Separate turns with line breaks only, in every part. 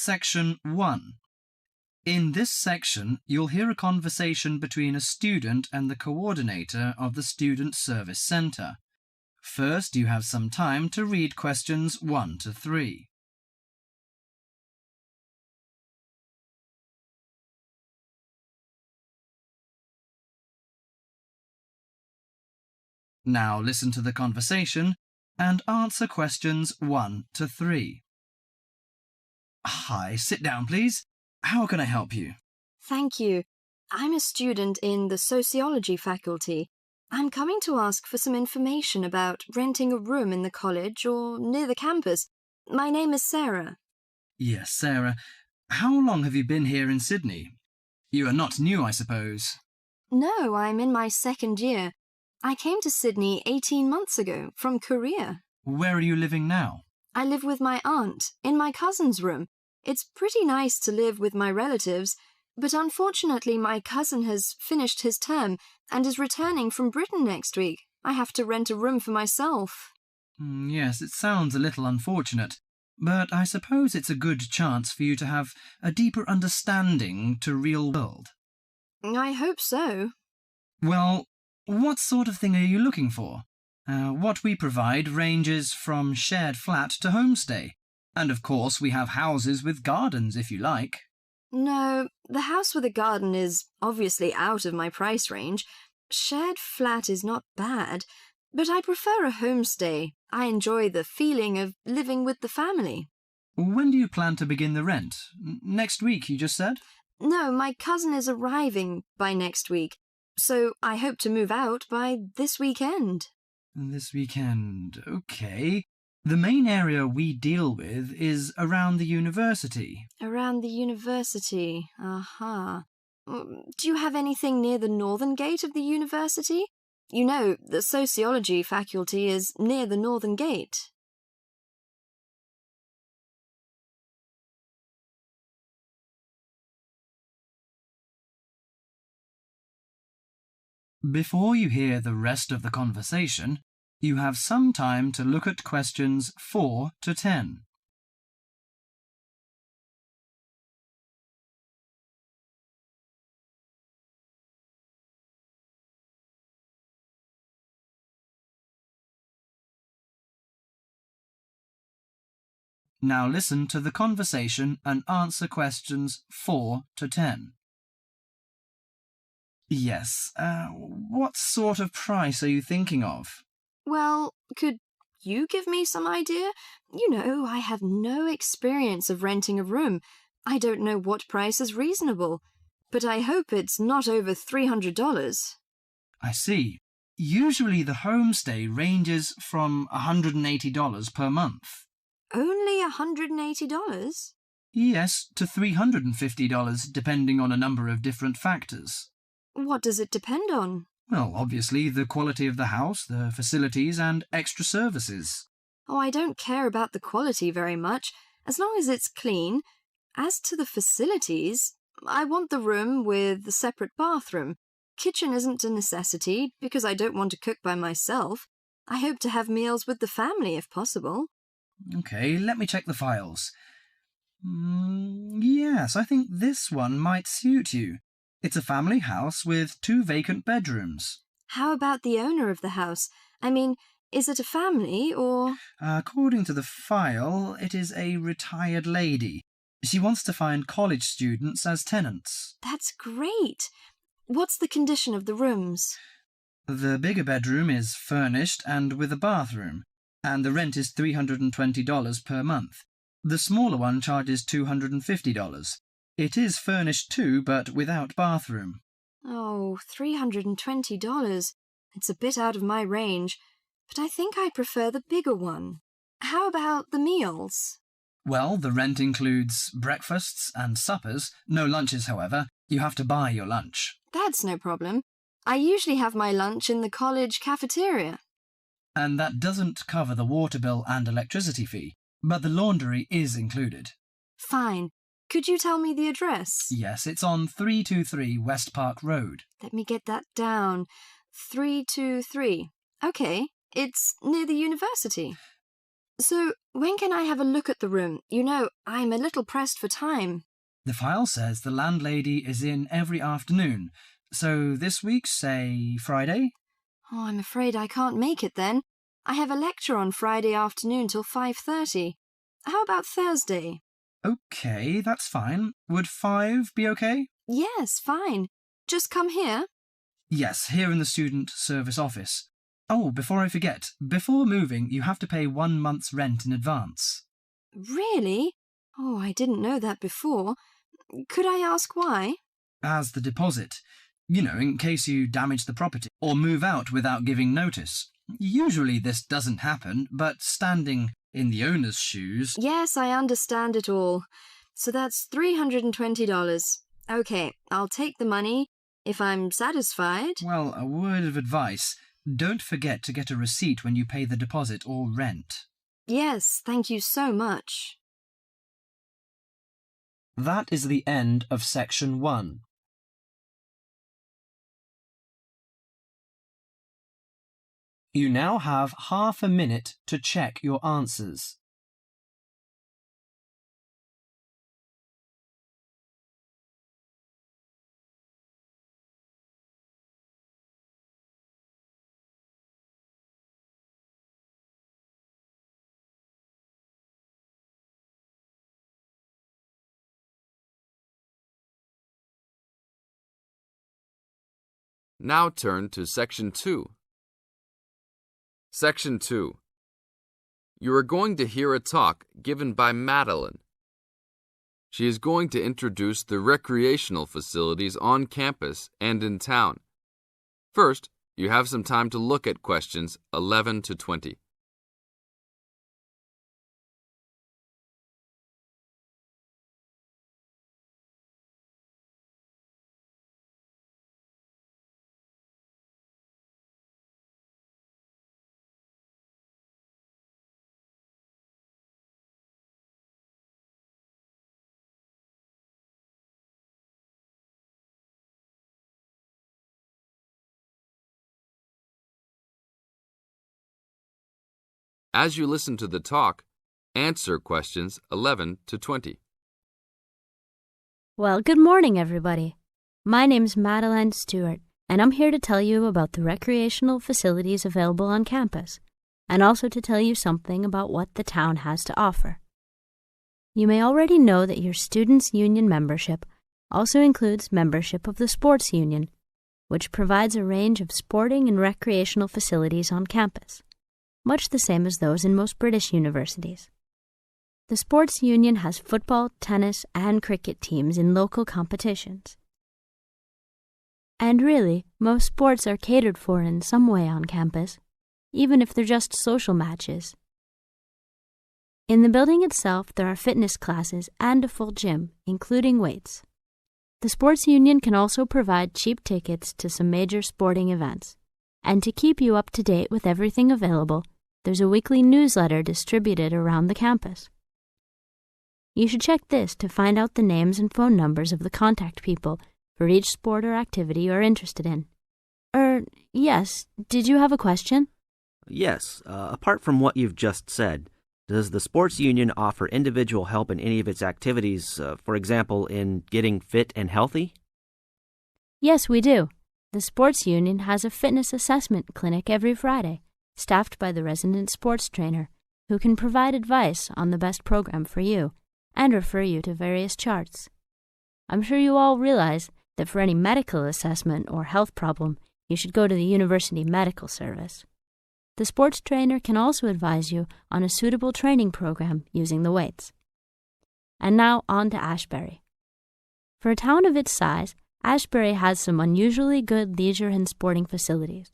Section 1. In this section, you'll hear a conversation between a student and the coordinator of the Student Service Centre. First, you have some time to read questions 1 to 3. Now listen to the conversation and answer questions 1 to 3. Hi, sit down, please. How can I help you?
Thank you. I'm a student in the sociology faculty. I'm coming to ask for some information about renting a room in the college or near the campus. My name is Sarah.
Yes, Sarah. How long have you been here in Sydney? You are not new, I suppose.
No, I'm in my second year. I came to Sydney 18 months ago from Korea.
Where are you living now?
I live with my aunt in my cousin's room. It's pretty nice to live with my relatives, but unfortunately my cousin has finished his term and is returning from Britain next week. I have to rent a room for myself.
Yes, it sounds a little unfortunate, but I suppose it's a good chance for you to have a deeper understanding to real world.
I hope so.
Well, what sort of thing are you looking for? What we provide ranges from shared flat to homestay. And of course we have houses with gardens if you like.
No, the house with a garden is obviously out of my price range. Shared flat is not bad, but I prefer a homestay. I enjoy the feeling of living with the family.
When do you plan to begin the rent? Next week, you just said?
No, my cousin is arriving by next week, so I hope to move out by this weekend.
This weekend, okay. The main area we deal with is around the university.
Around the university, aha. Do you have anything near the northern gate of the university? You know, the sociology faculty is near the northern gate.
Before you hear the rest of the conversation, you have some time to look at questions 4 to 10. Now listen to the conversation and answer questions 4 to 10. Yes, what sort of price are you thinking of?
Well, could you give me some idea? You know, I have no experience of renting a room. I don't know what price is reasonable, but I hope it's not over $300.
I see. Usually the homestay ranges from $180 per month.
Only $180?
Yes, to $350 depending on a number of different factors.
What does it depend on?
Well, obviously the quality of the house, the facilities and extra services.
Oh, I don't care about the quality very much, as long as it's clean. As to the facilities, I want the room with the separate bathroom. Kitchen isn't a necessity, because I don't want to cook by myself. I hope to have meals with the family if possible.
Okay, let me check the files. Yes, I think this one might suit you. It's a family house with 2 vacant bedrooms.
How about the owner of the house? I mean, is it a family or...
According to the file, it is a retired lady. She wants to find college students as tenants.
That's great. What's the condition of the rooms?
The bigger bedroom is furnished and with a bathroom, and the rent is $320 per month. The smaller one charges $250. It is furnished too, but without bathroom.
Oh, $320. It's a bit out of my range, but I think I prefer the bigger one. How about the meals?
Well, the rent includes breakfasts and suppers. No lunches, however. You have to buy your lunch.
That's no problem. I usually have my lunch in the college cafeteria.
And that doesn't cover the water bill and electricity fee, but the laundry is included.
Fine. Could you tell me the address?
Yes, it's on 323 West Park Road.
Let me get that down. 323. Okay, it's near the university. So, when can I have a look at the room? You know, I'm a little pressed for time.
The file says the landlady is in every afternoon. So this week, say Friday?
Oh, I'm afraid I can't make it then. I have a lecture on Friday afternoon till 5:30. How about Thursday?
Okay, that's fine. Would 5 be okay?
Yes, fine. Just come here.
Yes, here in the student service office. Oh, before I forget, before moving, you have to pay 1 month's rent in advance.
Really? Oh, I didn't know that before. Could I ask why?
As the deposit. You know, in case you damage the property or move out without giving notice. Usually this doesn't happen, but standing in the owner's shoes...
Yes, I understand it all. So that's $320. Okay, I'll take the money if I'm satisfied.
Well, a word of advice. Don't forget to get a receipt when you pay the deposit or rent.
Yes, thank you so much.
That is the end of section 1. You now have half a minute to check your answers.
Now turn to Section 2. Section 2. You are going to hear a talk given by Madeline. She is going to introduce the recreational facilities on campus and in town. First, you have some time to look at questions 11 to 20. As you listen to the talk, answer questions 11 to 20.
Well, good morning, everybody. My name's Madeline Stewart, and I'm here to tell you about the recreational facilities available on campus, and also to tell you something about what the town has to offer. You may already know that your Students' Union membership also includes membership of the Sports Union, which provides a range of sporting and recreational facilities on campus, much the same as those in most British universities. The Sports Union has football, tennis, and cricket teams in local competitions. And really, most sports are catered for in some way on campus, even if they're just social matches. In the building itself, there are fitness classes and a full gym, including weights. The Sports Union can also provide cheap tickets to some major sporting events. And to keep you up to date with everything available, there's a weekly newsletter distributed around the campus. You should check this to find out the names and phone numbers of the contact people for each sport or activity you're interested in. Yes, did you have a question?
Yes, apart from what you've just said, does the Sports Union offer individual help in any of its activities, for example, in getting fit and healthy?
Yes, we do. The Sports Union has a fitness assessment clinic every Friday, staffed by the resident sports trainer, who can provide advice on the best program for you and refer you to various charts. I'm sure you all realize that for any medical assessment or health problem, you should go to the University Medical Service. The sports trainer can also advise you on a suitable training program using the weights. And now on to Ashbury. For a town of its size, Ashbury has some unusually good leisure and sporting facilities,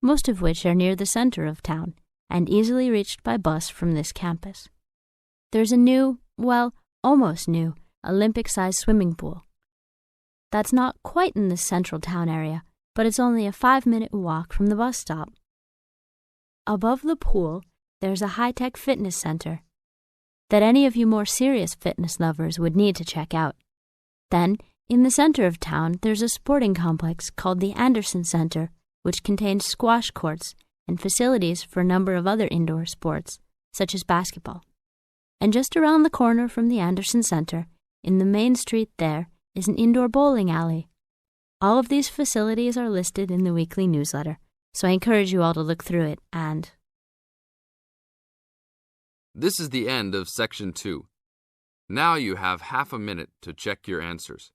most of which are near the center of town and easily reached by bus from this campus. There's a new, well, almost new, Olympic-sized swimming pool. That's not quite in the central town area, but it's only a 5-minute walk from the bus stop. Above the pool, there's a high-tech fitness center that any of you more serious fitness lovers would need to check out. Then, in the center of town, there's a sporting complex called the Anderson Center, which contains squash courts and facilities for a number of other indoor sports, such as basketball. And just around the corner from the Anderson Center, in the main street there, is an indoor bowling alley. All of these facilities are listed in the weekly newsletter, so I encourage you all to look through it and...
This is the end of Section 2. Now you have half a minute to check your answers.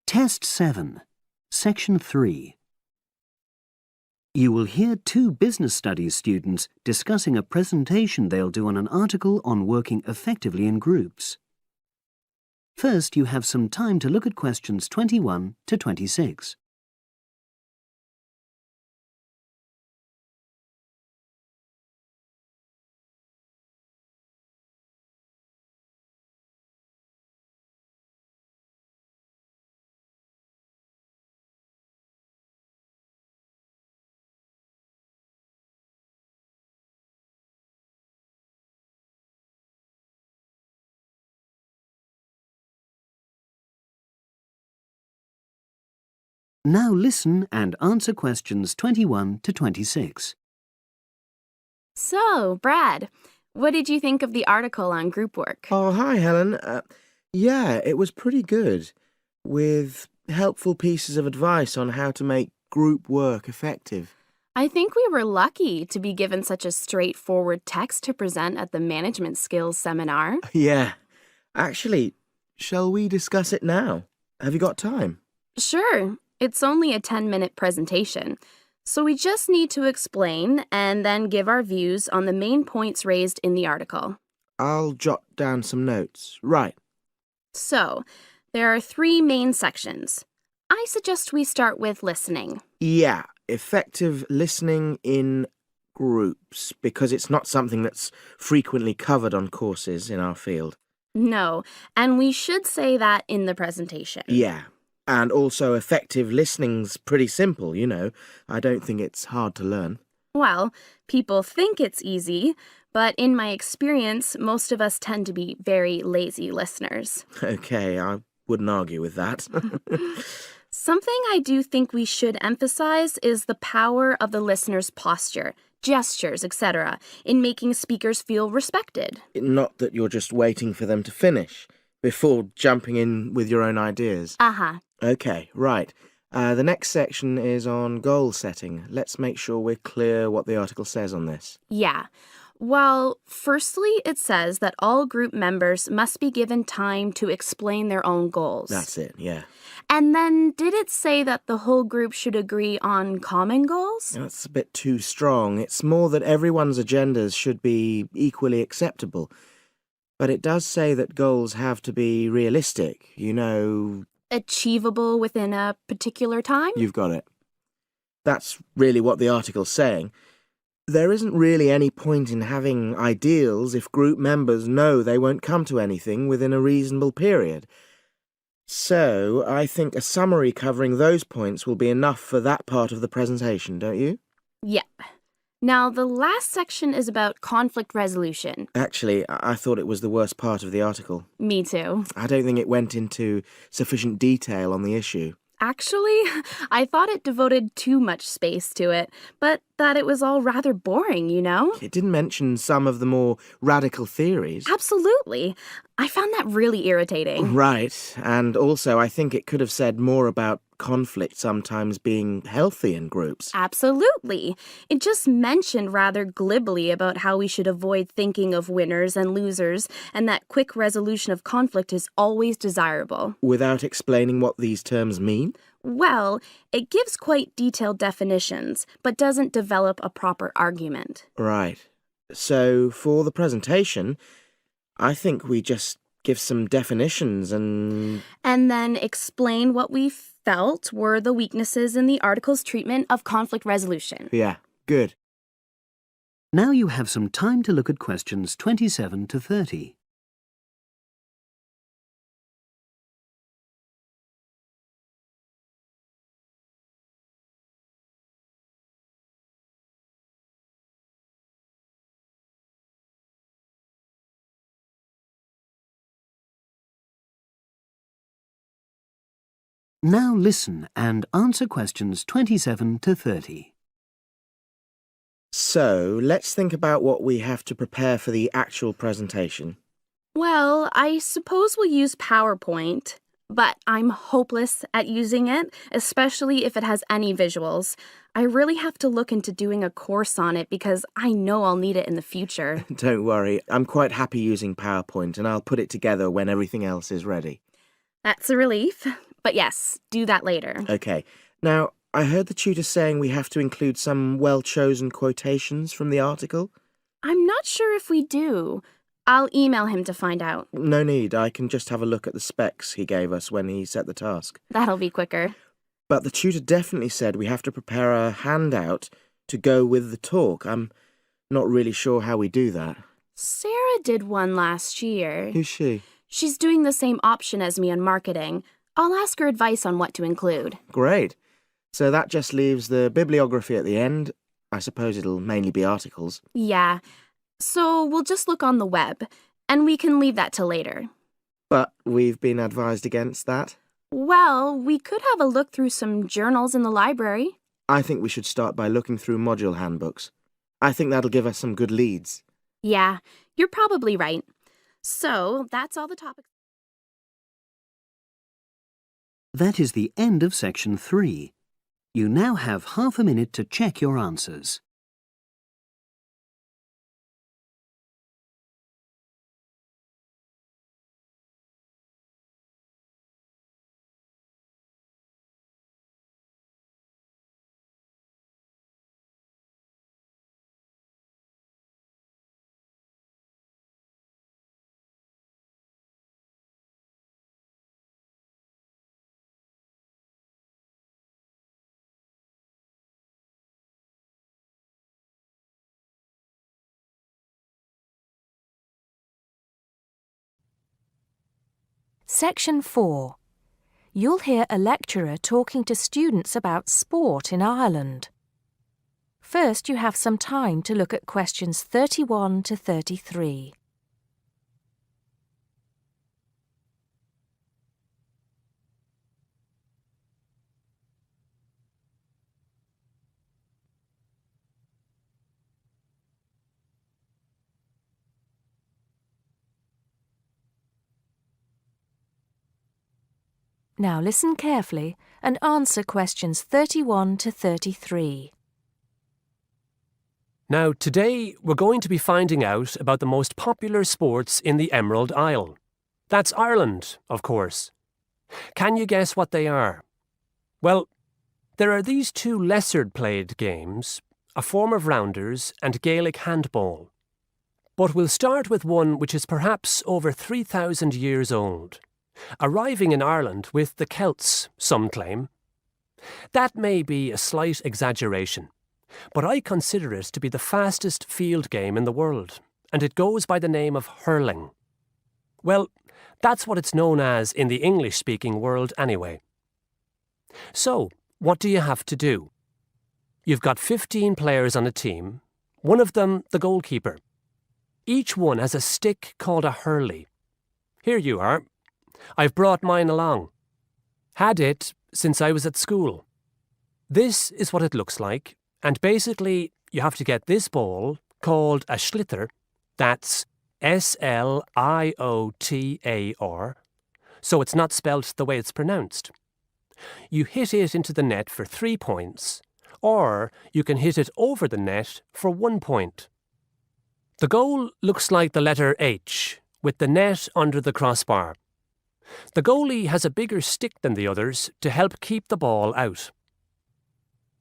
Test 7, Section 3. You will hear two business studies students discussing a presentation they'll do on an article on working effectively in groups. First, you have some time to look at questions 21 to 26. Now listen and answer questions 21 to 26.
So, Brad, what did you think of the article on group work?
Oh, hi, Helen. Yeah, it was pretty good, with helpful pieces of advice on how to make group work effective.
I think we were lucky to be given such a straightforward text to present at the management skills seminar.
Yeah. Actually, shall we discuss it now? Have you got time?
Sure. It's only a 10-minute presentation, so we just need to explain and then give our views on the main points raised in the article.
I'll jot down some notes. Right.
So, there are 3 main sections. I suggest we start with listening.
Yeah, effective listening in groups, because it's not something that's frequently covered on courses in our field.
No, and we should say that in the presentation.
Yeah. And also effective listening's pretty simple, you know. I don't think it's hard to learn.
Well, people think it's easy, but in my experience, most of us tend to be very lazy listeners.
Okay, I wouldn't argue with that.
Something I do think we should emphasize is the power of the listener's posture, gestures, etc., in making speakers feel respected.
Not that you're just waiting for them to finish before jumping in with your own ideas.
Uh-huh.
Okay, right. The next section is on goal setting. Let's make sure we're clear what the article says on this.
Yeah. Well, firstly, it says that all group members must be given time to explain their own goals.
That's it, yeah.
And then did it say that the whole group should agree on common goals?
That's a bit too strong. It's more that everyone's agendas should be equally acceptable. But it does say that goals have to be realistic, you know...
Achievable within a particular time?
You've got it. That's really what the article's saying. There isn't really any point in having ideals if group members know they won't come to anything within a reasonable period. So, I think a summary covering those points will be enough for that part of the presentation, don't you?
Yep. Now, the last section is about conflict resolution.
Actually, I thought it was the worst part of the article.
Me too.
I don't think it went into sufficient detail on the issue.
Actually, I thought it devoted too much space to it, but that it was all rather boring, you know?
It didn't mention some of the more radical theories.
Absolutely. I found that really irritating.
Right, and also I think it could have said more about conflict sometimes being healthy in groups.
Absolutely. It just mentioned rather glibly about how we should avoid thinking of winners and losers, and that quick resolution of conflict is always desirable.
Without explaining what these terms mean?
Well, it gives quite detailed definitions, but doesn't develop a proper argument.
Right. So, for the presentation, I think we just give some definitions and
then explain what we felt were the weaknesses in the article's treatment of conflict resolution.
Yeah, good.
Now you have some time to look at questions 27 to 30. Now listen and answer questions 27 to 30.
So, let's think about what we have to prepare for the actual presentation.
Well, I suppose we'll use PowerPoint, but I'm hopeless at using it, especially if it has any visuals. I really have to look into doing a course on it because I know I'll need it in the future.
Don't worry, I'm quite happy using PowerPoint and I'll put it together when everything else is ready.
That's a relief. But yes, do that later.
Okay. Now, I heard the tutor saying we have to include some well-chosen quotations from the article.
I'm not sure if we do. I'll email him to find out.
No need, I can just have a look at the specs he gave us when he set the task.
That'll be quicker.
But the tutor definitely said we have to prepare a handout to go with the talk. I'm not really sure how we do that.
Sarah did one last year.
Who's she?
She's doing the same option as me on marketing. I'll ask her advice on what to include.
Great. So that just leaves the bibliography at the end. I suppose it'll mainly be articles.
Yeah. So we'll just look on the web, and we can leave that till later.
But we've been advised against that.
Well, we could have a look through some journals in the library.
I think we should start by looking through module handbooks. I think that'll give us some good leads.
Yeah, you're probably right. So that's all the topics.
That is the end of section 3. You now have half a minute to check your answers.
Section 4. You'll hear a lecturer talking to students about sport in Ireland. First, you have some time to look at questions 31 to 33. Now listen carefully and answer questions 31 to 33.
Now, today we're going to be finding out about the most popular sports in the Emerald Isle. That's Ireland, of course. Can you guess what they are? Well, there are these two lesser-played games, a form of rounders and Gaelic handball. But we'll start with one which is perhaps over 3,000 years old, arriving in Ireland with the Celts, some claim. That may be a slight exaggeration, but I consider it to be the fastest field game in the world, and it goes by the name of hurling. Well, that's what it's known as in the English-speaking world anyway. So, what do you have to do? You've got 15 players on a team, one of them the goalkeeper. Each one has a stick called a hurley. Here you are. I've brought mine along. Had it since I was at school. This is what it looks like, and basically you have to get this ball, called a sliotar, that's S-L-I-O-T-A-R, so it's not spelt the way it's pronounced. You hit it into the net for 3 points, or you can hit it over the net for 1 point. The goal looks like the letter H, with the net under the crossbar. The goalie has a bigger stick than the others to help keep the ball out.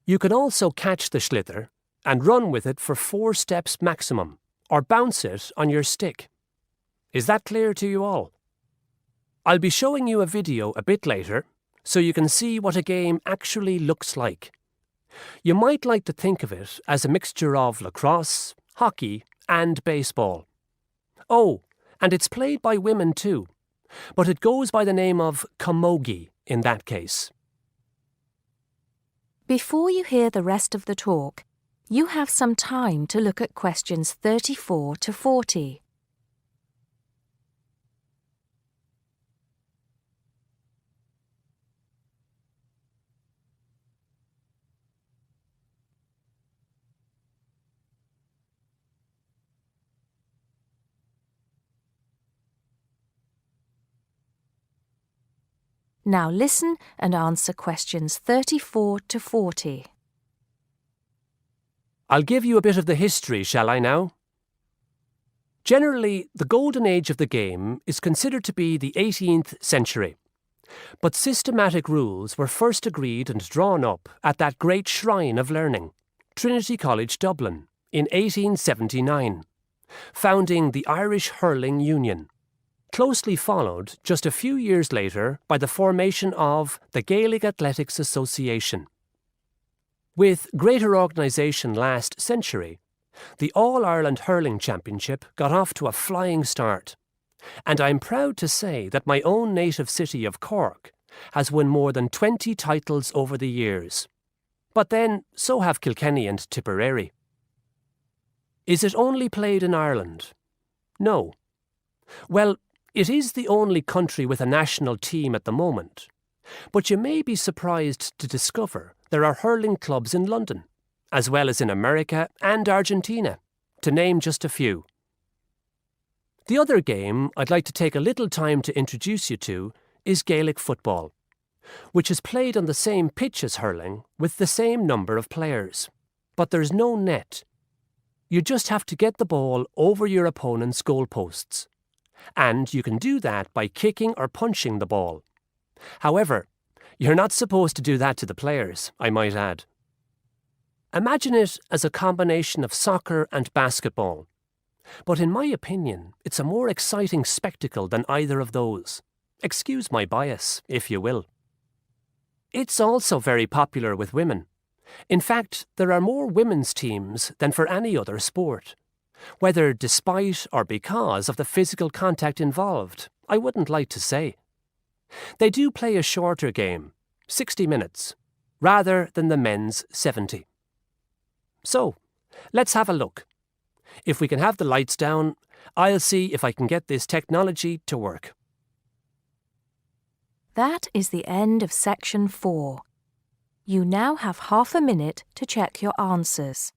You can also catch the sliotar and run with it for 4 steps maximum, or bounce it on your stick. Is that clear to you all? I'll be showing you a video a bit later, so you can see what a game actually looks like. You might like to think of it as a mixture of lacrosse, hockey, and baseball. Oh, and it's played by women too, but it goes by the name of camogie in that case.
Before you hear the rest of the talk, you have some time to look at questions 34 to 40. Now listen and answer questions 34 to 40.
I'll give you a bit of the history, shall I now? Generally, the golden age of the game is considered to be the 18th century. But systematic rules were first agreed and drawn up at that great shrine of learning, Trinity College Dublin, in 1879, founding the Irish Hurling Union, closely followed just a few years later by the formation of the Gaelic Athletics Association. With greater organisation last century, the All-Ireland Hurling Championship got off to a flying start, and I'm proud to say that my own native city of Cork has won more than 20 titles over the years. But then, so have Kilkenny and Tipperary. Is it only played in Ireland? No. Well, it is the only country with a national team at the moment, but you may be surprised to discover there are hurling clubs in London, as well as in America and Argentina, to name just a few. The other game I'd like to take a little time to introduce you to is Gaelic football, which is played on the same pitch as hurling with the same number of players, but there's no net. You just have to get the ball over your opponent's goalposts, and you can do that by kicking or punching the ball. However, you're not supposed to do that to the players, I might add. Imagine it as a combination of soccer and basketball, but in my opinion, it's a more exciting spectacle than either of those. Excuse my bias, if you will. It's also very popular with women. In fact, there are more women's teams than for any other sport. Whether despite or because of the physical contact involved, I wouldn't like to say. They do play a shorter game, 60 minutes, rather than the men's 70. So, let's have a look. If we can have the lights down, I'll see if I can get this technology to work.
That is the end of section 4. You now have half a minute to check your answers.